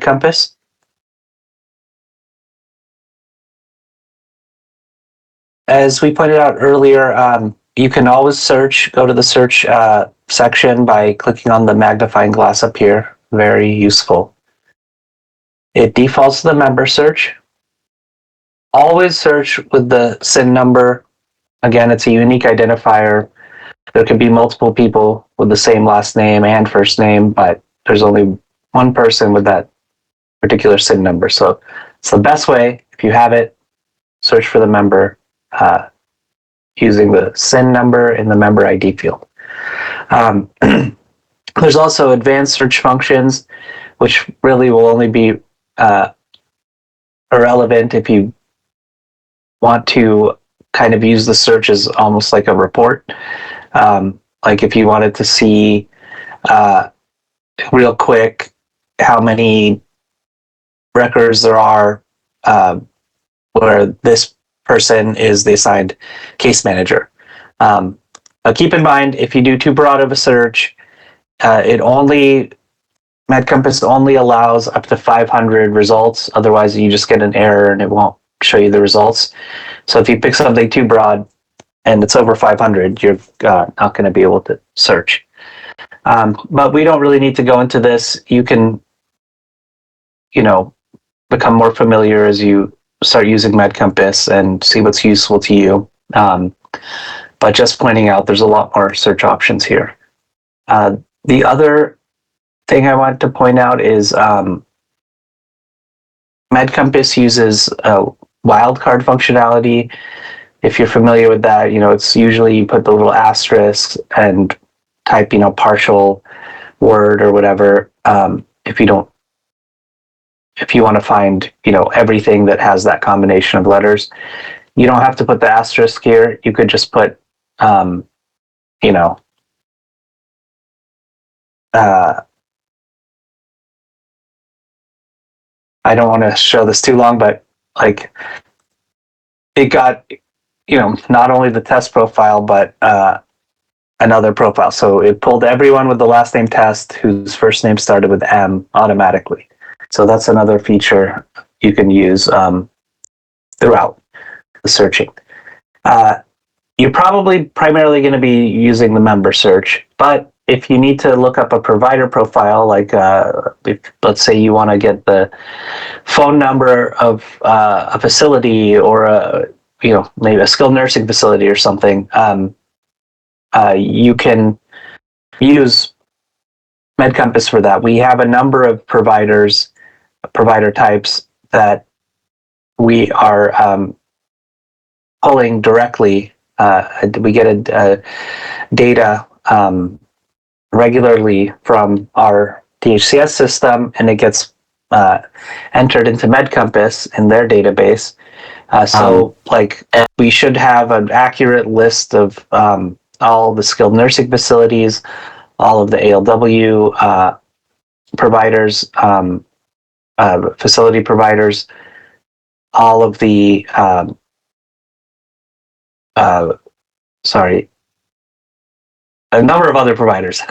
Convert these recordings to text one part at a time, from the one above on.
Compass. As we pointed out earlier, you can always go to the search section by clicking on the magnifying glass up here. Very useful. It defaults to the member search. Always search with the SIN number. Again, it's a unique identifier. There could be multiple people with the same last name and first name, but there's only one person with that particular SIN number. So it's the best way, if you have it, search for the member using the SIN number in the member ID field. There's also advanced search functions, which really will only be irrelevant if you want to kind of use the search as almost like a report. Like if you wanted to see real quick how many records there are where this person is the assigned case manager. Keep in mind, if you do too broad of a search, MedCompass only allows up to 500 results. Otherwise, you just get an error and it won't show you the results. So if you pick something too broad and it's over 500, you're not going to be able to search. But we don't really need to go into this. You can, become more familiar as you start using MedCompass and see what's useful to you. But just pointing out, there's a lot more search options here. The other thing I wanted to point out is MedCompass uses wildcard functionality. If you're familiar with that, it's usually you put the little asterisk and type, partial word or whatever. If you want to find, everything that has that combination of letters, you don't have to put the asterisk here. You could just put, I don't want to show this too long, but like it got, not only the test profile, but another profile. So it pulled everyone with the last name Test whose first name started with M automatically. So that's another feature you can use throughout the searching. You're probably primarily going to be using the member search, but if you need to look up a provider profile, like let's say you want to get the phone number of a facility or maybe a skilled nursing facility or something, you can use MedCompass for that. We have a number of provider types that we are pulling directly. We get data regularly from our DHCS system, and it gets entered into MedCompass in their database. We should have an accurate list of all the skilled nursing facilities, all of the ALW providers, facility providers, all of the a number of other providers.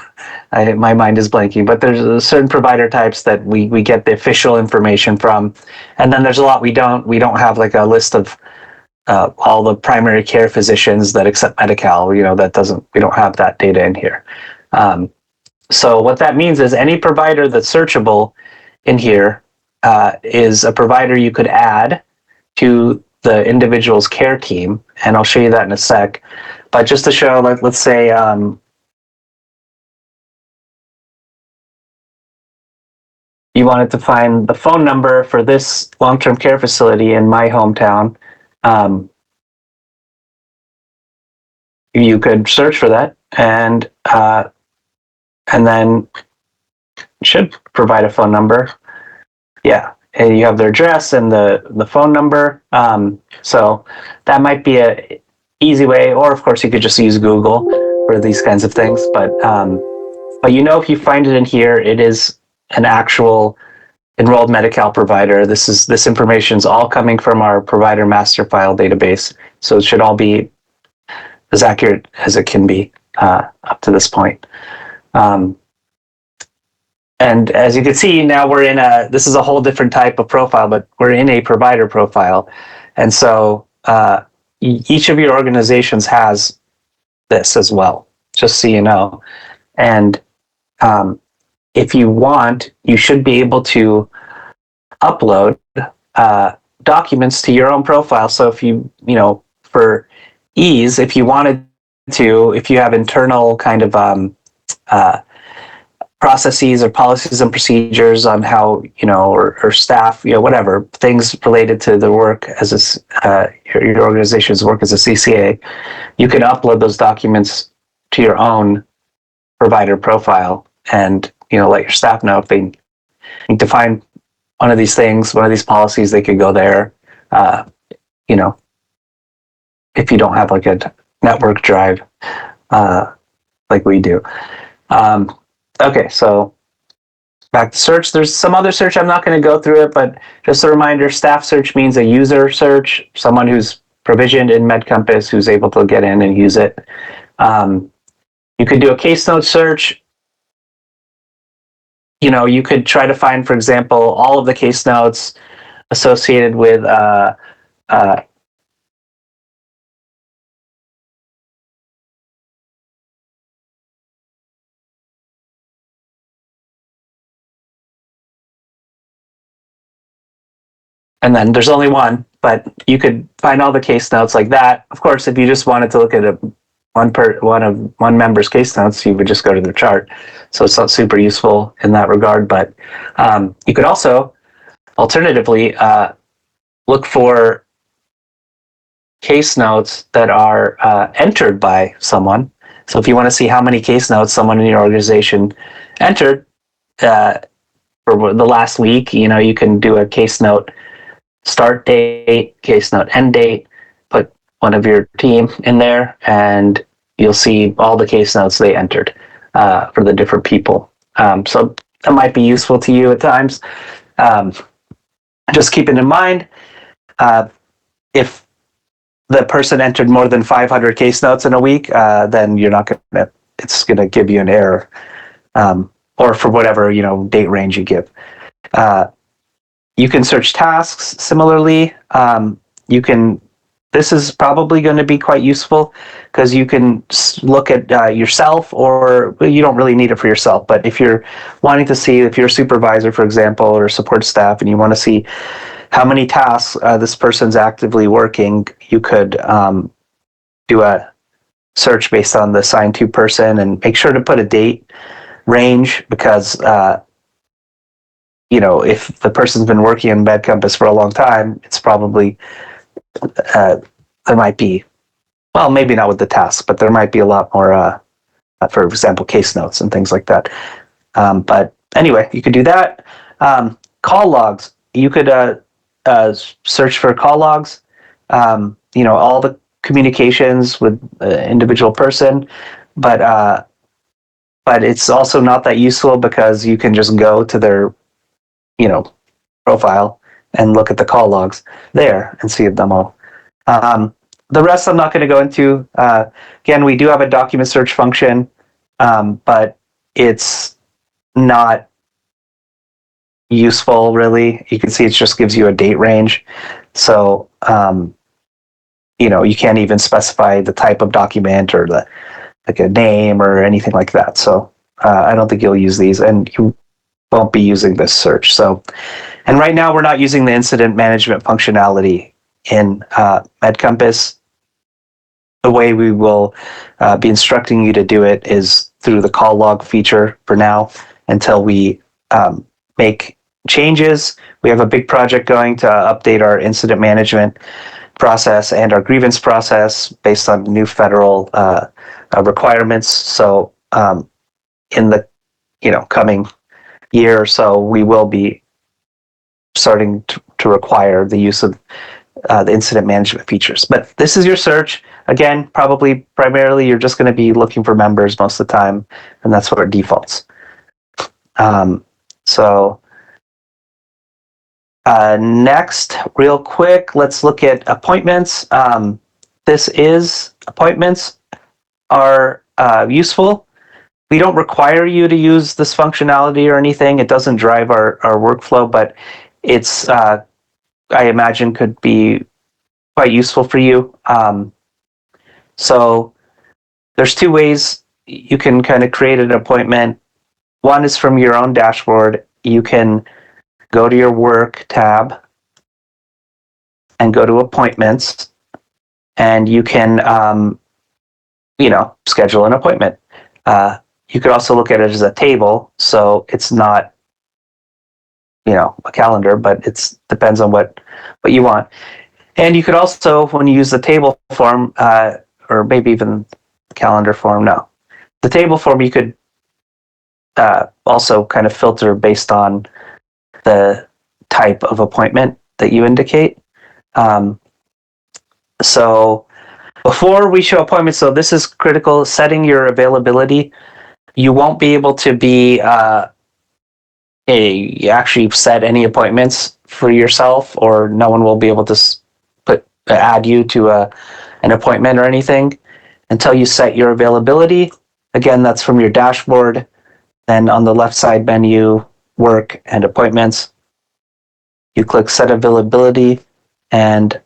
My mind is blanking, but there's certain provider types that we get the official information from, and then there's a lot we don't. We don't have like a list of all the primary care physicians that accept Medi-Cal. We don't have that data in here. So what that means is any provider that's searchable in here is a provider you could add to the individual's care team, and I'll show you that in a sec. But just to show, let's say you wanted to find the phone number for this long-term care facility in my hometown, you could search for that, and then it should provide a phone number. Yeah, and you have their address and the phone number. So that might be a easy way, or of course you could just use Google for these kinds of things. But if you find it in here, it is an actual enrolled Medi-Cal provider. This information is all coming from our provider master file database, so it should all be as accurate as it can be up to this point. And as you can see, now this is a whole different type of profile, but we're in a provider profile. And so each of your organizations has this as well, just so you know. And if you want, you should be able to upload documents to your own profile. So if for ease, if you wanted to, if you have internal kind of processes or policies and procedures on how, or staff, whatever, things related to the work as your organization's work as a CCA, you can upload those documents to your own provider profile and, let your staff know if they need to find one of these things, one of these policies, they could go there. You know, if you don't have like a network drive like we do. Okay, so back to search. There's some other search. I'm not going to go through it, but just a reminder, staff search means a user search, someone who's provisioned in MedCompass who's able to get in and use it. You could do a case note search. You could try to find, for example, all of the case notes associated with and then there's only one, but you could find all the case notes like that. Of course, if you just wanted to look at one member's case notes, you would just go to the chart. So it's not super useful in that regard. But you could also, alternatively, look for case notes that are entered by someone. So if you want to see how many case notes someone in your organization entered for the last week, you can do a case note start date, case note end date, put one of your team in there, and you'll see all the case notes they entered for the different people. So that might be useful to you at times. Just keep it in mind, if the person entered more than 500 case notes in a week, then it's going to give you an error, or for whatever, date range you give. You can search tasks similarly. This is probably going to be quite useful because you can look at yourself, or you don't really need it for yourself, but if you're wanting to see, if you're a supervisor, for example, or support staff, and you want to see how many tasks this person's actively working, you could do a search based on the assigned to person and make sure to put a date range because if the person's been working in MedCompass for a long time, it's probably, there might be, well, maybe not with the tasks, but there might be a lot more, for example, case notes and things like that. But anyway, you could do that. Call logs. You could search for call logs, all the communications with an individual person, but it's also not that useful because you can just go to their profile and look at the call logs there and see them all. The rest I'm not going to go into. Again, we do have a document search function, but it's not useful really. You can see it just gives you a date range. So, you can't even specify the type of document or like a name or anything like that. So I don't think you'll use these, and you won't be using this search. So, and right now we're not using the incident management functionality in MedCompass. The way we will be instructing you to do it is through the call log feature for now until we make changes. We have a big project going to update our incident management process and our grievance process based on new federal requirements. So in the coming year or so, we will be starting to require the use of the incident management features. But this is your search. Again, probably primarily you're just going to be looking for members most of the time, and that's what it defaults. Next, real quick, let's look at appointments. Appointments are useful. we don't require you to use this functionality or anything. It doesn't drive our workflow, but it's, I imagine, could be quite useful for you. So there's two ways you can kind of create an appointment. One is from your own dashboard. You can go to your work tab and go to appointments, and you can, schedule an appointment. You could also look at it as a table, so it's not, a calendar, but it depends on what you want. And you could also, when you use the table form, or maybe even calendar form, no. The table form, you could also kind of filter based on the type of appointment that you indicate. So before we show appointments, so this is critical, setting your availability. You won't be able to be actually set any appointments for yourself, or no one will be able to add you to an appointment or anything until you set your availability. Again, that's from your dashboard. Then on the left side menu, work and appointments, you click set availability, and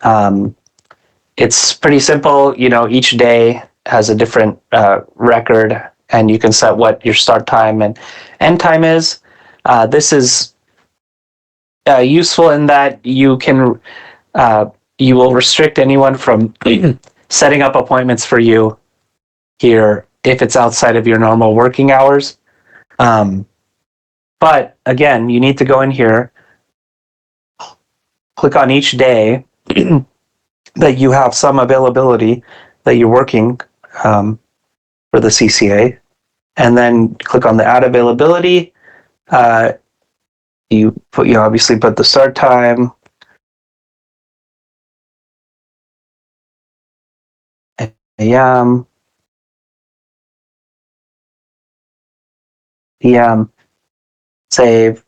it's pretty simple. Each day has a different record, and you can set what your start time and end time is. This is useful in that you can you will restrict anyone from setting up appointments for you here if it's outside of your normal working hours. But again, you need to go in here, click on each day that you have some availability that you're working for the CCA, and then click on the add availability. You obviously put the start time, AM, PM, save,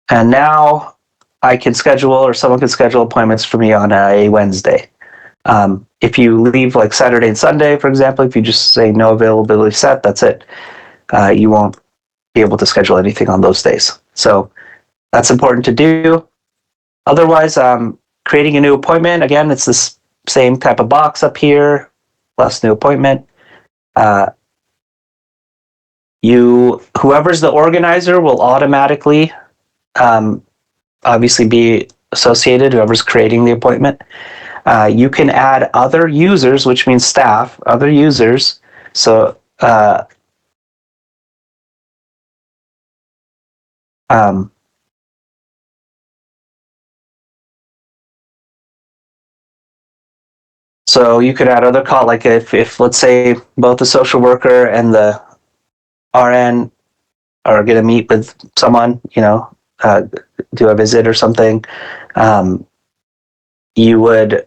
and now I can schedule, or someone can schedule appointments for me on a Wednesday. If you leave like Saturday and Sunday, for example, if you just say no availability set, that's it. You won't be able to schedule anything on those days. So that's important to do. Otherwise, creating a new appointment, again, it's this same type of box up here, plus new appointment. Whoever's the organizer will automatically obviously be associated, whoever's creating the appointment. You can add other users, which means staff, other users. So so you could add other call, like if let's say both the social worker and the RN are going to meet with someone, do a visit or something, you would,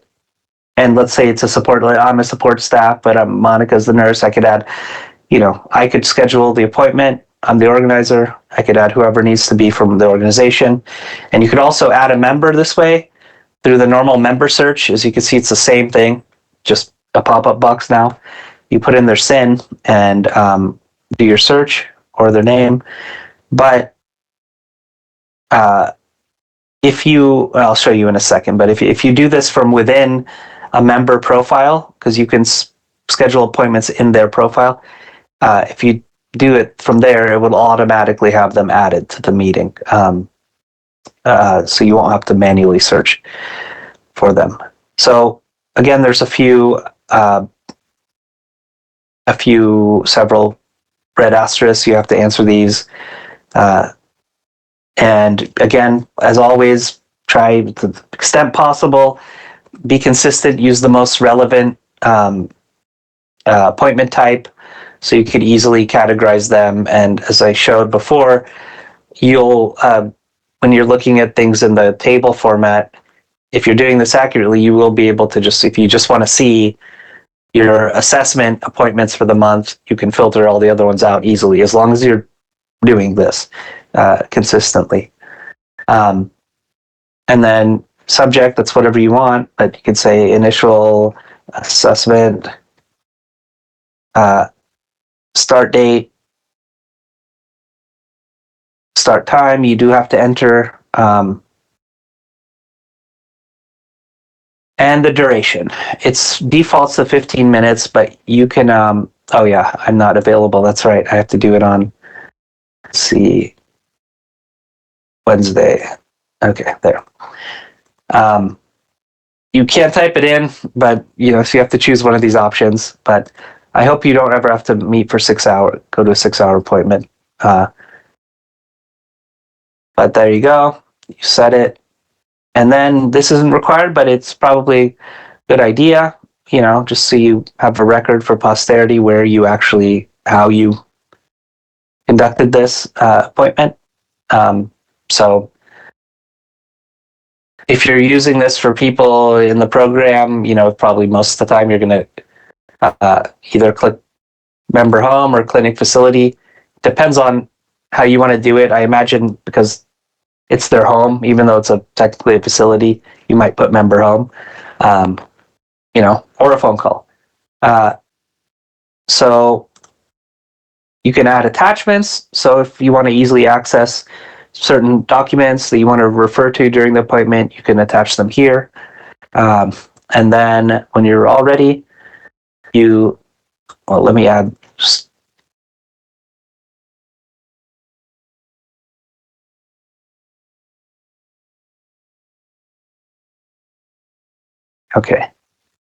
and let's say it's a support, like I'm a support staff, but Monica's the nurse, I could add, I could schedule the appointment. I'm the organizer. I could add whoever needs to be from the organization. And you could also add a member this way through the normal member search. As you can see, it's the same thing, just a pop-up box now. You put in their SIN and do your search or their name. But I'll show you in a second, but if you do this from within a member profile, because you can schedule appointments in their profile, if you do it from there, it will automatically have them added to the meeting. So you won't have to manually search for them. So again, there's several red asterisks. You have to answer these. And again, as always, try to the extent possible, be consistent, use the most relevant appointment type so you could easily categorize them. And as I showed before, you'll, when you're looking at things in the table format, if you're doing this accurately, you will be able to if you just want to see your assessment appointments for the month, you can filter all the other ones out easily, as long as you're doing this consistently. And then subject, that's whatever you want, but you could say initial assessment start date, start time. You do have to enter, and the duration. It's defaults to 15 minutes, but you can. Oh yeah, I'm not available. That's right. I have to do it on. Let's see, Wednesday. Okay, there. You can't type it in, but so you have to choose one of these options. But I hope you don't ever have to meet for 6 hours. Go to a 6-hour appointment. But there you go. You set it. And then this isn't required, but it's probably a good idea, just so you have a record for posterity where you actually, how you conducted this appointment. So if you're using this for people in the program, probably most of the time you're going to either click member home or clinic facility. Depends on how you want to do it. I imagine because it's their home, even though it's technically a facility, you might put member home, or a phone call. So you can add attachments. So if you want to easily access certain documents that you want to refer to during the appointment, you can attach them here. And then when you're all ready, let me add. Okay,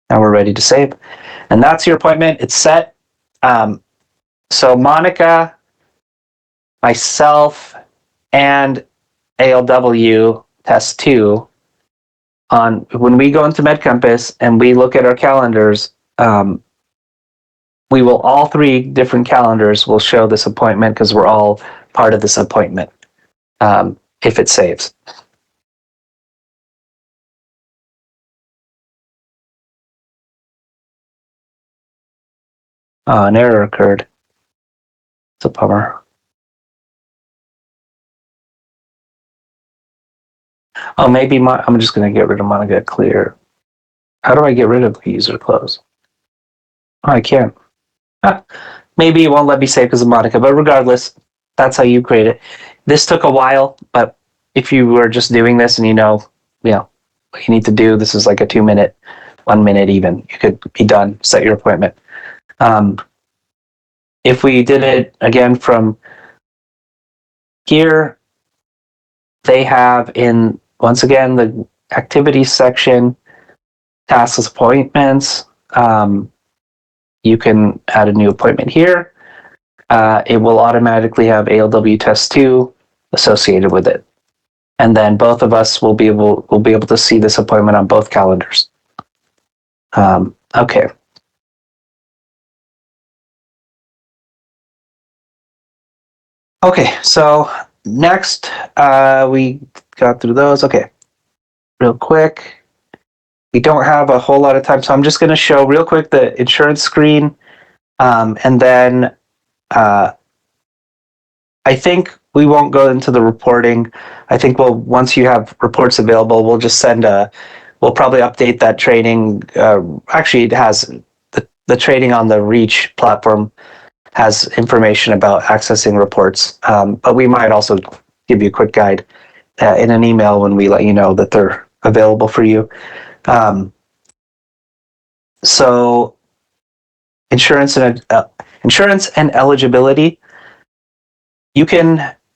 now we're ready to save. And that's your appointment. It's set. So Monica, myself, and ALW test 2 when we go into MedCompass and we look at our calendars, we will all 3 different calendars will show this appointment because we're all part of this appointment if it saves. An error occurred. It's a bummer. Oh, maybe I'm just going to get rid of Monica Clear. How do I get rid of the user close? Oh, I can't. Maybe it won't let me save because of Monica, but regardless, that's how you create it. This took a while, but if you were just doing this and what you need to do, this is like a 2-minute, 1 minute even. You could be done, set your appointment. If we did it again from here, they have once again, the activities section, tasks, appointments. You can add a new appointment here. It will automatically have ALW test 2 associated with it. And then both of us will be able to see this appointment on both calendars. Okay. Okay, so next, we got through those. Okay, real quick. We don't have a whole lot of time, so I'm just going to show real quick the insurance screen. And then I think we won't go into the reporting. I think once you have reports available, we'll just we'll probably update that training. Actually, it has the training on the Reach platform has information about accessing reports. But we might also give you a quick guide in an email when we let you know that they're available for you. So insurance and eligibility.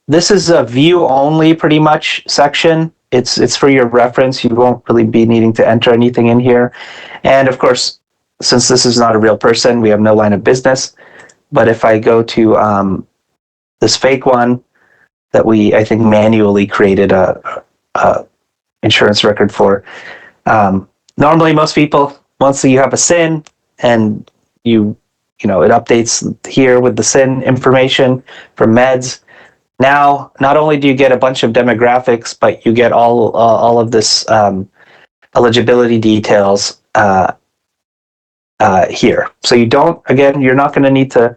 This is a view only pretty much section. It's for your reference. You won't really be needing to enter anything in here. And of course, since this is not a real person, we have no line of business. But if I go to this fake one that I think manually created a insurance record for, normally most people, once you have a SIN and it updates here with the SIN information for meds. Now, not only do you get a bunch of demographics, but you get all of this eligibility details here. So you're not going to need to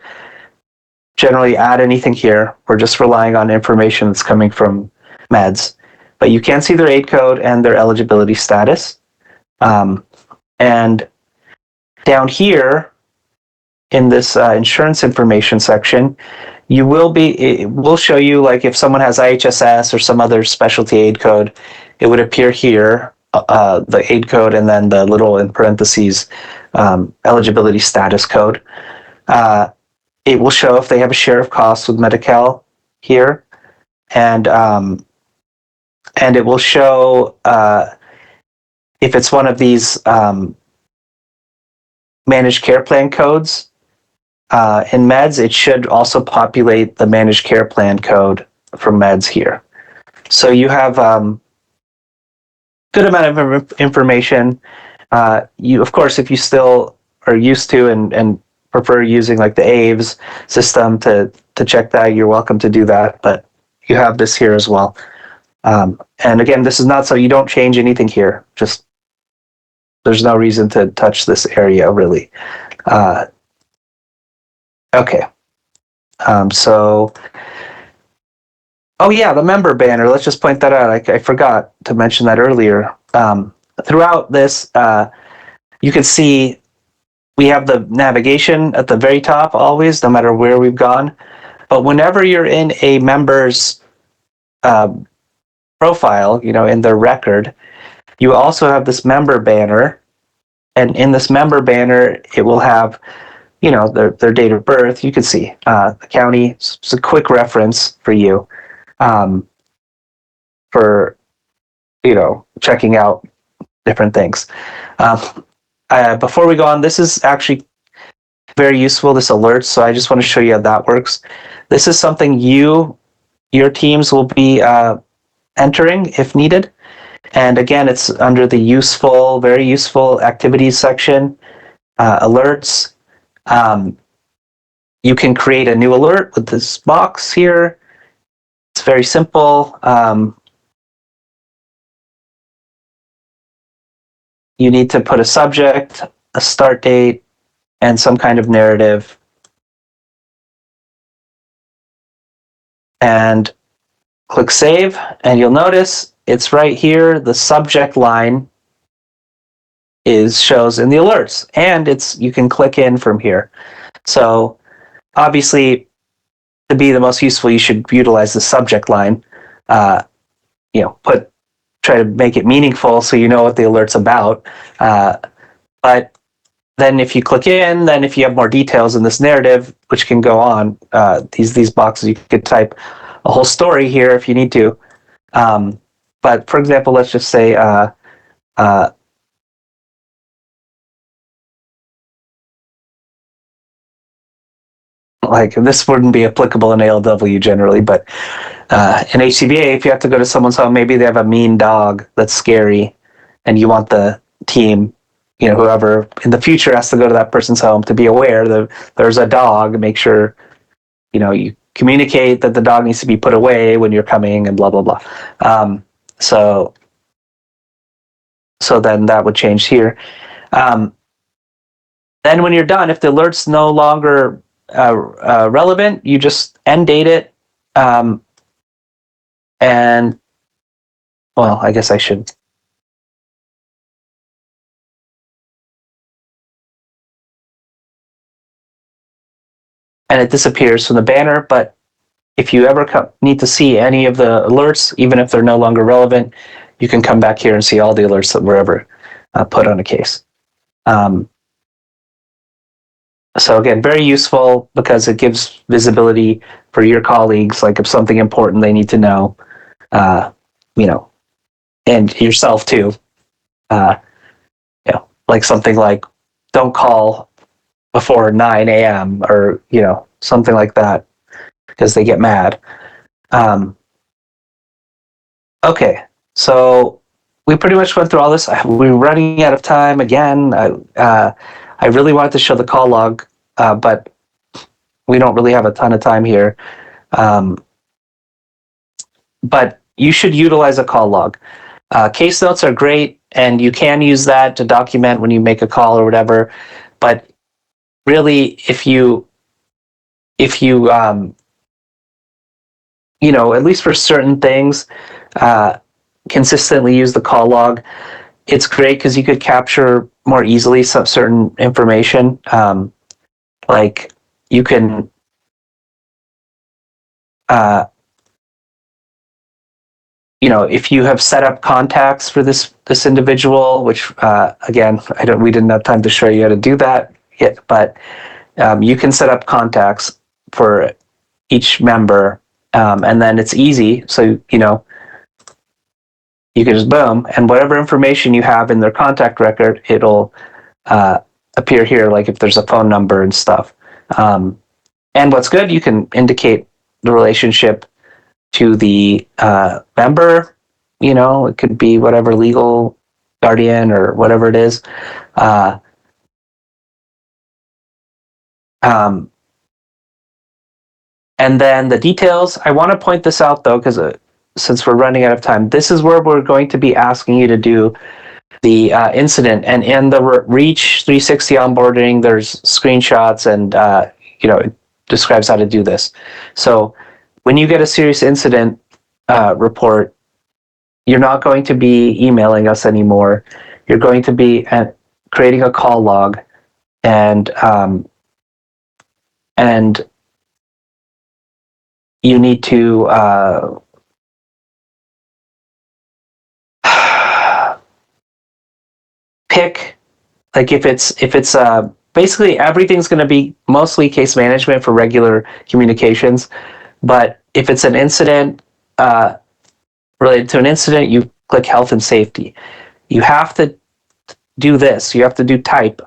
generally add anything here. We're just relying on information that's coming from meds. But you can see their aid code and their eligibility status. And down here, in this insurance information section, it will show you, like, if someone has IHSS or some other specialty aid code, it would appear here, the aid code, and then the little in parentheses eligibility status code. It will show if they have a share of costs with Medi-Cal here, and it will show if it's one of these managed care plan codes. In meds, it should also populate the managed care plan code for meds here. So you have good amount of information. You, of course, if you still are used to and prefer using like the AVES system to check that, you're welcome to do that. But you have this here as well. And again, this is not so you don't change anything here. Just there's no reason to touch this area really. Okay. So, oh yeah, the member banner. Let's just point that out. I forgot to mention that earlier. Throughout this, you can see we have the navigation at the very top always, no matter where we've gone. But whenever you're in a member's profile, in their record, you also have this member banner. And in this member banner, it will have their date of birth. You can see the county. It's a quick reference for you for checking out different things. Before we go on, this is actually very useful, this alert. So I just want to show you how that works. This is something your teams will be entering if needed. And again, it's under the very useful activities section, alerts. You can create a new alert with this box here. It's very simple. You need to put a subject, a start date, and some kind of narrative. And click save, and you'll notice it's right here. The subject line shows in the alerts, and you can click in from here. So obviously, to be the most useful, you should utilize the subject line. Try to make it meaningful so you know what the alert's about. But then if you click in, then if you have more details in this narrative, which can go on, these boxes, you could type a whole story here if you need to. But for example, let's just say like this wouldn't be applicable in ALW generally, but in HCBA, if you have to go to someone's home, maybe they have a mean dog that's scary, and you want the team, whoever in the future has to go to that person's home to be aware that there's a dog. Make sure, you communicate that the dog needs to be put away when you're coming, and blah blah blah. So then that would change here. Then when you're done, if the alert's no longer relevant, you just end date it. And well, I guess I should. And it disappears from the banner. But if you ever need to see any of the alerts, even if they're no longer relevant, you can come back here and see all the alerts that were ever put on a case. So again, very useful because it gives visibility for your colleagues, like if something important they need to know, and yourself too. Like something like don't call before 9 a.m. or something like that because they get mad. Okay, so we pretty much went through all this. We're running out of time again. I really wanted to show the call log, but we don't really have a ton of time here. But you should utilize a call log. Case notes are great, and you can use that to document when you make a call or whatever. But really, if you at least for certain things, consistently use the call log. It's great because you could capture more easily some certain information. like you can if you have set up contacts for this individual, which again, we didn't have time to show you how to do that yet, but you can set up contacts for each member, and then it's easy. So you can just boom, and whatever information you have in their contact record, it'll appear here, like if there's a phone number and stuff. And what's good, you can indicate the relationship to the member. It could be whatever, legal guardian or whatever it is. And then the details, I want to point this out though, because since we're running out of time, this is where we're going to be asking you to do the incident. And in the Reach 360 onboarding, there's screenshots and it describes how to do this. So when you get a serious incident report, you're not going to be emailing us anymore. You're going to be creating a call log, and you need to pick, like if it's basically everything's going to be mostly case management for regular communications, but if it's an incident related to an incident, you click health and safety. You have to do this. You have to do type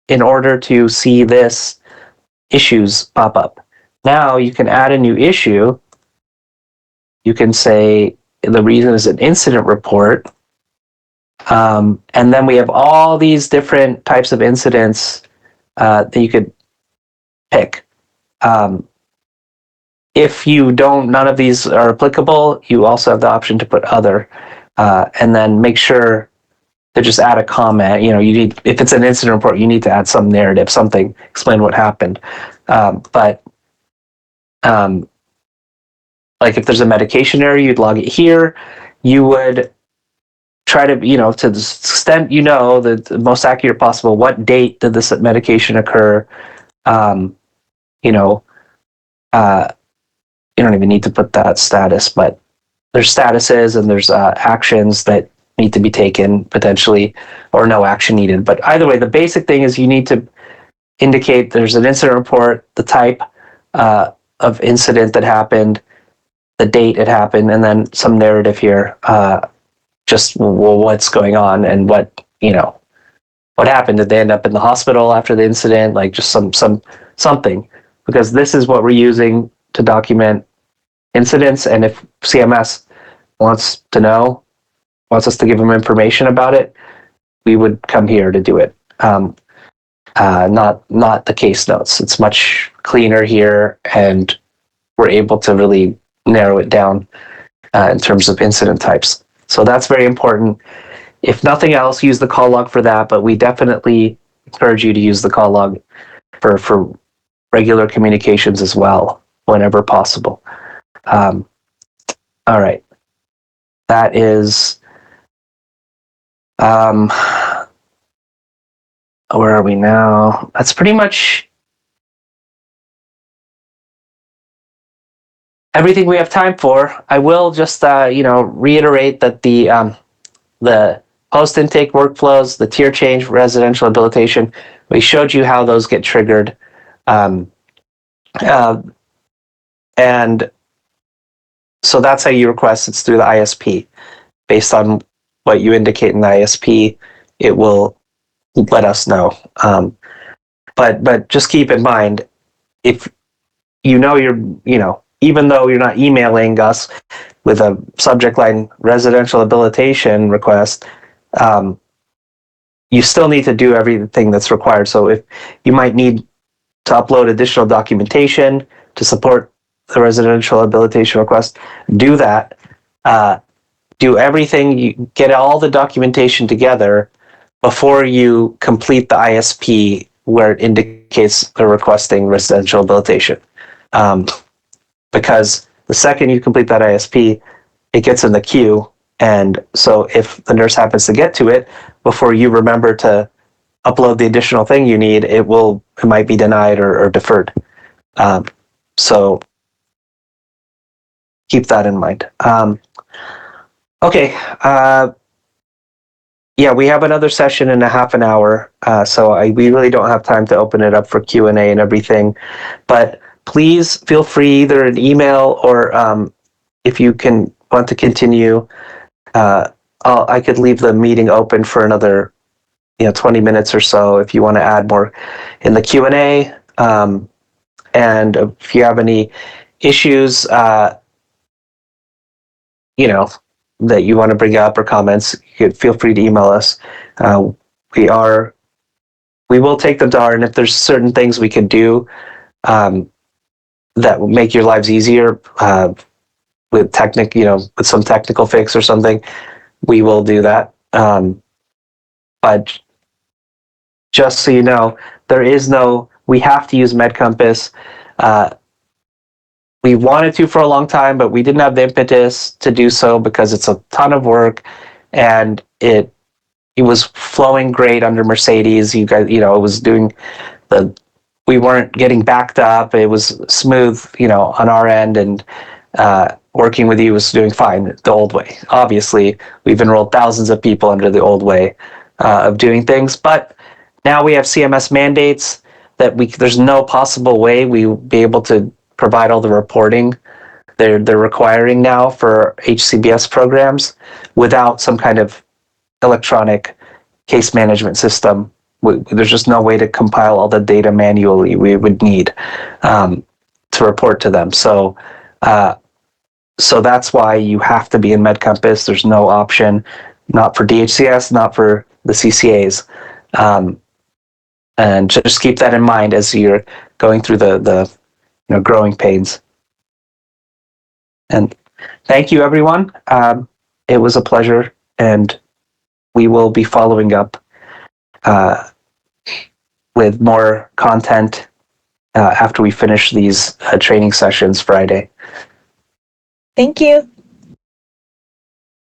in order to see this issues pop up. Now you can add a new issue. You can say the reason is an incident report. And then we have all these different types of incidents that you could pick. If none of these are applicable, you also have the option to put other, and then make sure to just add a comment. If it's an incident report, you need to add some narrative, something, explain what happened. But like if there's a medication error, you'd log it here. You would try to, to the extent the most accurate possible, what date did this medication occur? You don't even need to put that status, but there's statuses and there's actions that need to be taken potentially, or no action needed. But either way, the basic thing is you need to indicate there's an incident report, the type of incident that happened, the date it happened, and then some narrative here, just what's going on and what happened. Did they end up in the hospital after the incident? Like just something, because this is what we're using to document incidents. And if CMS wants us to give them information about it, we would come here to do it. Not the case notes. It's much cleaner here, and we're able to really narrow it down in terms of incident types. So that's very important. If nothing else, use the call log for that, but we definitely encourage you to use the call log for regular communications as well, whenever possible. All right. That is, where are we now? That's pretty much everything we have time for. I will just, reiterate that the post-intake workflows, the tier change, residential habilitation, we showed you how those get triggered. And so that's how you request. It's through the ISP. Based on what you indicate in the ISP, it will let us know. But just keep in mind, if even though you're not emailing us with a subject line residential habilitation request, you still need to do everything that's required. So if you might need to upload additional documentation to support the residential habilitation request, do that. Do everything, you get all the documentation together before you complete the ISP where it indicates they're requesting residential habilitation. Because the second you complete that ISP, it gets in the queue. And so if the nurse happens to get to it before you remember to upload the additional thing you need, it might be denied or deferred. So keep that in mind. Okay. Yeah, we have another session in a half an hour, so we really don't have time to open it up for Q&A and everything. But please feel free, either an email or if you want to continue, I could leave the meeting open for another 20 minutes or so if you want to add more in the Q&A. And if you have any issues, that you want to bring up or comments, feel free to email us. We will take them to heart, and if there's certain things we can do that will make your lives easier with with some technical fix or something, we will do that. But just so you know, we have to use MedCompass. We wanted to for a long time, but we didn't have the impetus to do so because it's a ton of work, and it was flowing great under Mercedes. You guys, it was doing we weren't getting backed up. It was smooth, on our end, and working with you was doing fine the old way. Obviously, we've enrolled thousands of people under the old way of doing things, but now we have CMS mandates that there's no possible way we will be able to provide all the reporting they're requiring now for HCBS programs without some kind of electronic case management system. There's just no way to compile all the data manually we would need to report to them. So that's why you have to be in MedCompass. There's no option, not for DHCS, not for the CCAs. And just keep that in mind as you're going through the growing pains. And thank you, everyone. It was a pleasure, and we will be following up with more content after we finish these training sessions Friday. Thank you.